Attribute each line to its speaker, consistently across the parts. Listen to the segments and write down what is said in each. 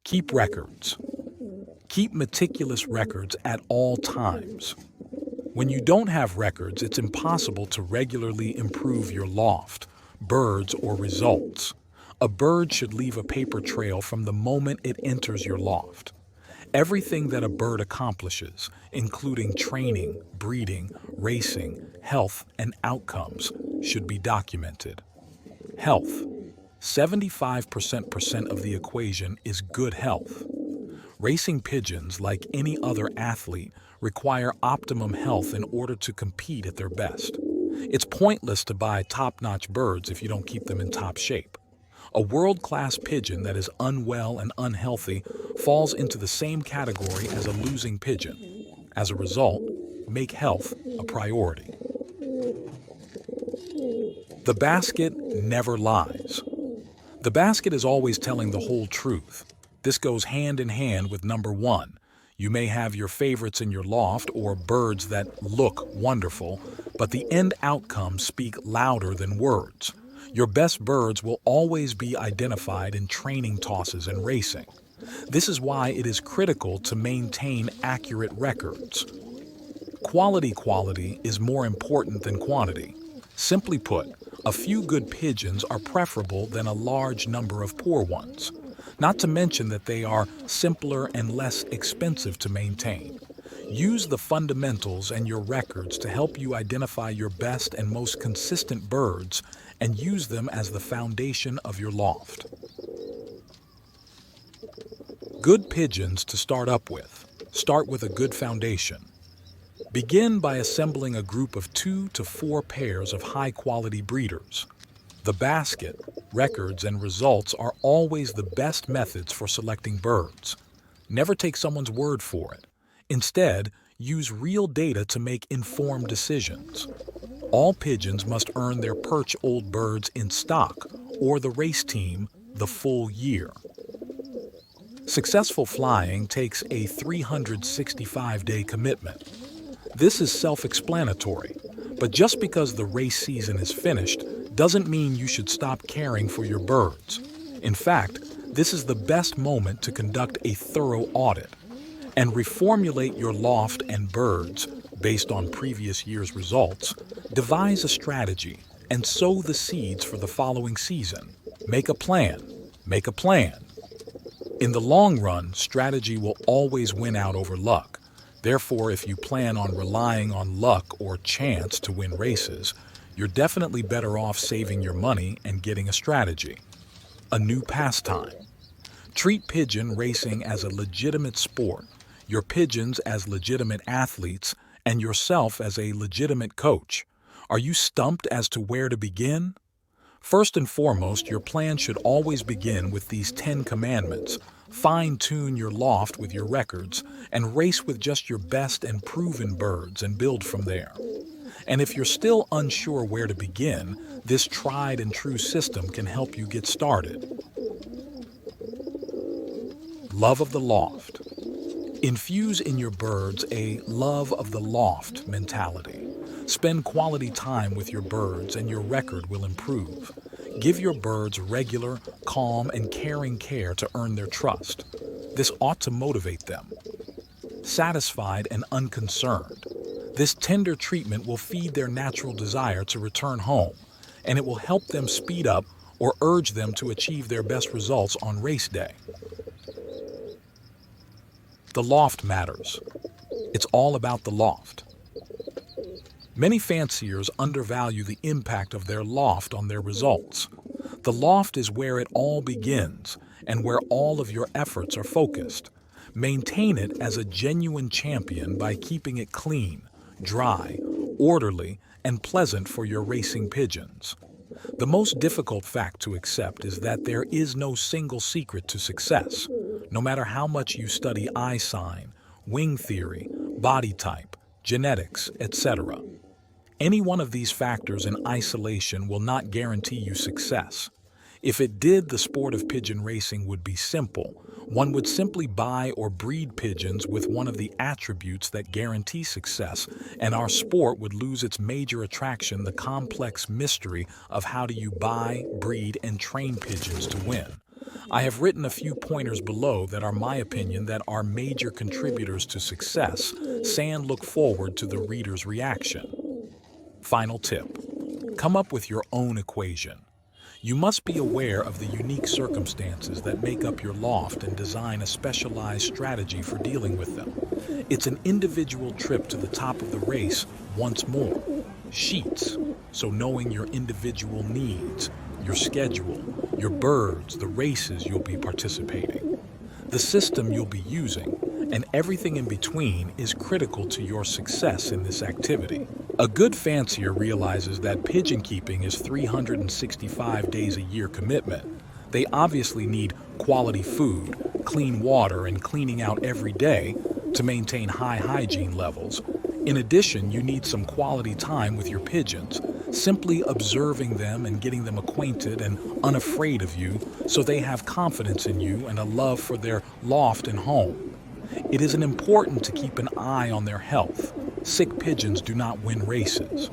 Speaker 1: Keep records. Keep meticulous records at all times. When you don't have records, it's impossible to regularly improve your loft, birds, or results. A bird should leave a paper trail from the moment it enters your loft. Everything that a bird accomplishes, including training, breeding, racing, health, and outcomes, should be documented. Health. 75% of the equation is good health. Racing pigeons, like any other athlete, require optimum health in order to compete at their best. It's pointless to buy top-notch birds if you don't keep them in top shape. A world-class pigeon that is unwell and unhealthy falls into the same category as a losing pigeon. As a result, make health a priority. The basket never lies. The basket is always telling the whole truth. This goes hand in hand with number 1. You may have your favorites in your loft or birds that look wonderful, but the end outcomes speak louder than words. Your best birds will always be identified in training tosses and racing. This is why it is critical to maintain accurate records. Quality is more important than quantity. Simply put, a few good pigeons are preferable than a large number of poor ones. Not to mention that they are simpler and less expensive to maintain. Use the fundamentals and your records to help you identify your best and most consistent birds and use them as the foundation of your loft. Good pigeons to start up with. Start with a good foundation. Begin by assembling a group of 2 to 4 pairs of high-quality breeders. The basket, records, and results are always the best methods for selecting birds. Never take someone's word for it. Instead, use real data to make informed decisions. All pigeons must earn their perch old birds in stock or the race team the full year. Successful flying takes a 365-day commitment. This is self-explanatory, but just because the race season is finished doesn't mean you should stop caring for your birds. In fact, this is the best moment to conduct a thorough audit and reformulate your loft and birds based on previous year's results. Devise a strategy and sow the seeds for the following season. Make a plan. Make a plan. In the long run, strategy will always win out over luck. Therefore, if you plan on relying on luck or chance to win races, you're definitely better off saving your money and getting a strategy. A new pastime. Treat pigeon racing as a legitimate sport, your pigeons as legitimate athletes, and yourself as a legitimate coach. Are you stumped as to where to begin? First and foremost, your plan should always begin with these 10 commandments. Fine-tune your loft with your records and race with just your best and proven birds and build from there. And if you're still unsure where to begin, this tried and true system can help you get started. Love of the loft. Infuse in your birds a love of the loft mentality. Spend quality time with your birds and your record will improve. Give your birds regular, calm, and caring care to earn their trust. This ought to motivate them. Satisfied and unconcerned. This tender treatment will feed their natural desire to return home, and it will help them speed up or urge them to achieve their best results on race day. The loft matters. It's all about the loft. Many fanciers undervalue the impact of their loft on their results. The loft is where it all begins and where all of your efforts are focused. Maintain it as a genuine champion by keeping it clean, dry, orderly, and pleasant for your racing pigeons. The most difficult fact to accept is that there is no single secret to success, no matter how much you study eye sign, wing theory, body type, genetics, etc. Any one of these factors in isolation will not guarantee you success. If it did, the sport of pigeon racing would be simple. One would simply buy or breed pigeons with one of the attributes that guarantee success, and our sport would lose its major attraction, the complex mystery of how do you buy, breed, and train pigeons to win. I have written a few pointers below that are my opinion that are major contributors to success, and look forward to the reader's reaction. Final tip. Come up with your own equation. You must be aware of the unique circumstances that make up your loft and design a specialized strategy for dealing with them. It's an individual trip to the top of the race once more. Sheets, so knowing your individual needs, your schedule, your birds, the races you'll be participating, the system you'll be using, and everything in between is critical to your success in this activity. A good fancier realizes that pigeon keeping is 365 days a year commitment. They obviously need quality food, clean water, and cleaning out every day to maintain high hygiene levels. In addition, you need some quality time with your pigeons, simply observing them and getting them acquainted and unafraid of you so they have confidence in you and a love for their loft and home. It is important to keep an eye on their health. Sick pigeons do not win races.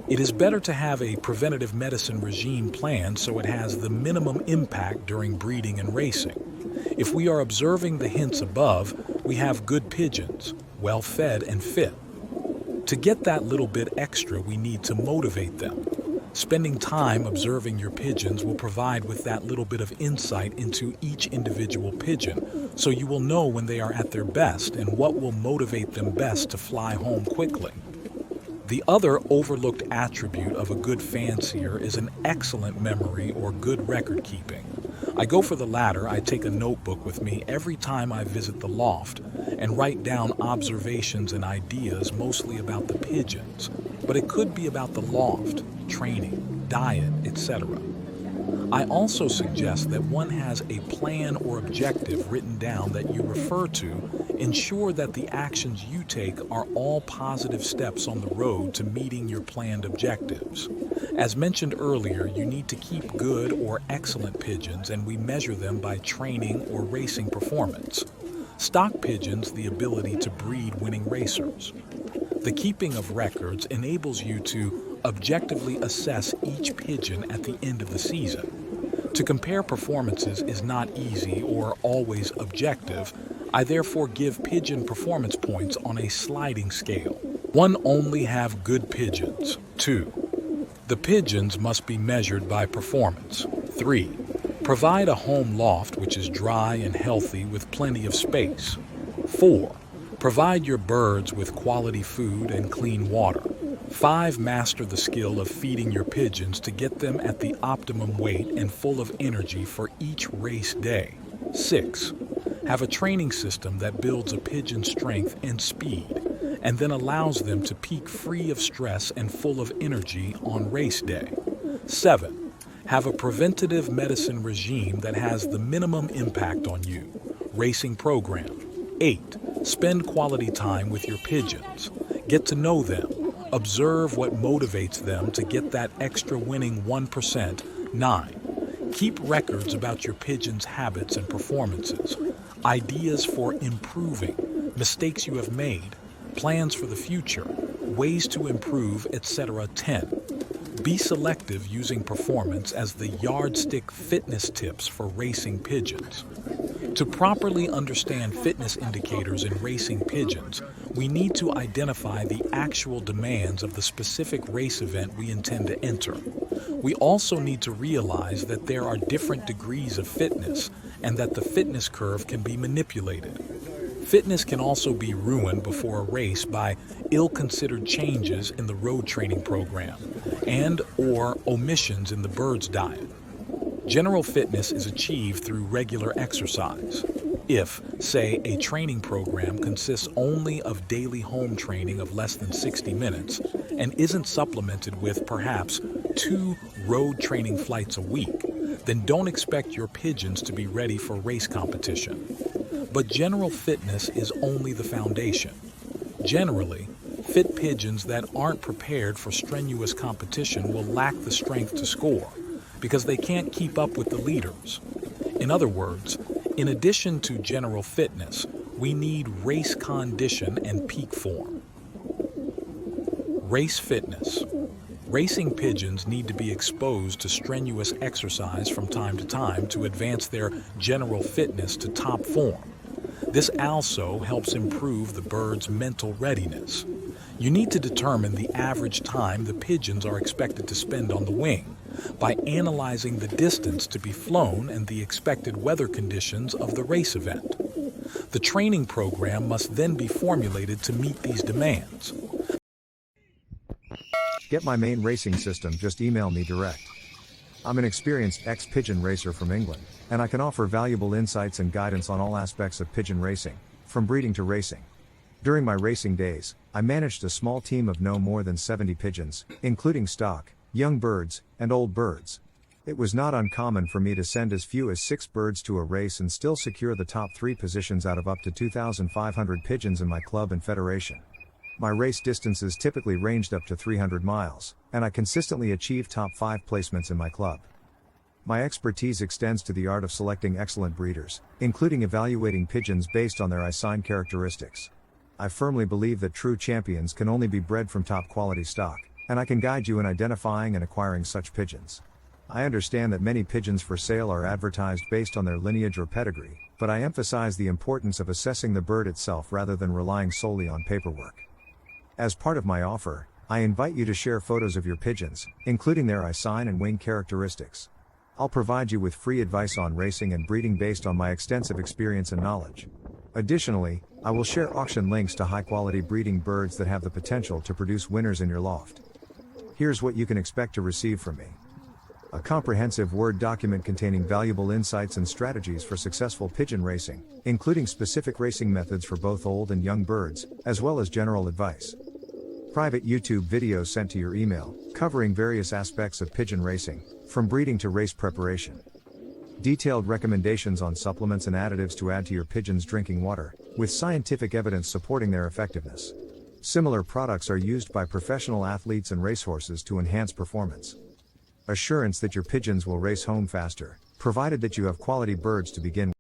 Speaker 1: It is better to have a preventative medicine regime planned so it has the minimum impact during breeding and racing. If we are observing the hints above, we have good pigeons, well fed and fit. To get that little bit extra, we need to motivate them. Spending time observing your pigeons will provide with that little bit of insight into each individual pigeon, so you will know when they are at their best and what will motivate them best to fly home quickly. The other overlooked attribute of a good fancier is an excellent memory or good record keeping. I go for the latter. I take a notebook with me every time I visit the loft and write down observations and ideas mostly about the pigeons, but it could be about the loft, training, diet, etc. I also suggest that one has a plan or objective written down that you refer to. Ensure that the actions you take are all positive steps on the road to meeting your planned objectives. As mentioned earlier, you need to keep good or excellent pigeons, and we measure them by training or racing performance. Stock pigeons the ability to breed winning racers. The keeping of records enables you to objectively assess each pigeon at the end of the season. To compare performances is not easy or always objective. I therefore give pigeon performance points on a sliding scale. 1. Only have good pigeons. 2. The pigeons must be measured by performance. 3. Provide a home loft which is dry and healthy with plenty of space. 4. Provide your birds with quality food and clean water. 5. Master the skill of feeding your pigeons to get them at the optimum weight and full of energy for each race day. 6. Have a training system that builds a pigeon's strength and speed, and then allows them to peak free of stress and full of energy on race day. 7. Have a preventative medicine regime that has the minimum impact on you. Racing program. 8. Spend quality time with your pigeons. Get to know them. Observe what motivates them to get that extra winning 1%. 9. Keep records about your pigeons' habits and performances, ideas for improving, mistakes you have made, plans for the future, ways to improve, etc. 10. Be selective using performance as the yardstick fitness tips for racing pigeons. To properly understand fitness indicators in racing pigeons, we need to identify the actual demands of the specific race event we intend to enter. We also need to realize that there are different degrees of fitness and that the fitness curve can be manipulated. Fitness can also be ruined before a race by ill-considered changes in the road training program and/or omissions in the bird's diet. General fitness is achieved through regular exercise. If, say, a training program consists only of daily home training of less than 60 minutes and isn't supplemented with perhaps 2 road training flights a week, then don't expect your pigeons to be ready for race competition. But general fitness is only the foundation. Generally, fit pigeons that aren't prepared for strenuous competition will lack the strength to score because they can't keep up with the leaders. In other words, in addition to general fitness, we need race condition and peak form. Race fitness. Racing pigeons need to be exposed to strenuous exercise from time to time to advance their general fitness to top form. This also helps improve the bird's mental readiness. You need to determine the average time the pigeons are expected to spend on the wing by analyzing the distance to be flown and the expected weather conditions of the race event. The training program must then be formulated to meet these demands.
Speaker 2: Get my main racing system, just email me direct. I'm an experienced ex-pigeon racer from England, and I can offer valuable insights and guidance on all aspects of pigeon racing, from breeding to racing. During my racing days, I managed a small team of no more than 70 pigeons, including stock, young birds, and old birds. It was not uncommon for me to send as few as 6 birds to a race and still secure the top 3 positions out of up to 2,500 pigeons in my club and federation. My race distances typically ranged up to 300 miles, and I consistently achieved top 5 placements in my club. My expertise extends to the art of selecting excellent breeders, including evaluating pigeons based on their eye sign characteristics. I firmly believe that true champions can only be bred from top quality stock, and I can guide you in identifying and acquiring such pigeons. I understand that many pigeons for sale are advertised based on their lineage or pedigree, but I emphasize the importance of assessing the bird itself rather than relying solely on paperwork. As part of my offer, I invite you to share photos of your pigeons, including their eye sign and wing characteristics. I'll provide you with free advice on racing and breeding based on my extensive experience and knowledge. Additionally, I will share auction links to high-quality breeding birds that have the potential to produce winners in your loft. Here's what you can expect to receive from me. A comprehensive Word document containing valuable insights and strategies for successful pigeon racing, including specific racing methods for both old and young birds, as well as general advice. Private YouTube videos sent to your email, covering various aspects of pigeon racing, from breeding to race preparation. Detailed recommendations on supplements and additives to add to your pigeon's drinking water, with scientific evidence supporting their effectiveness. Similar products are used by professional athletes and racehorses to enhance performance. Assurance that your pigeons will race home faster, provided that you have quality birds to begin with.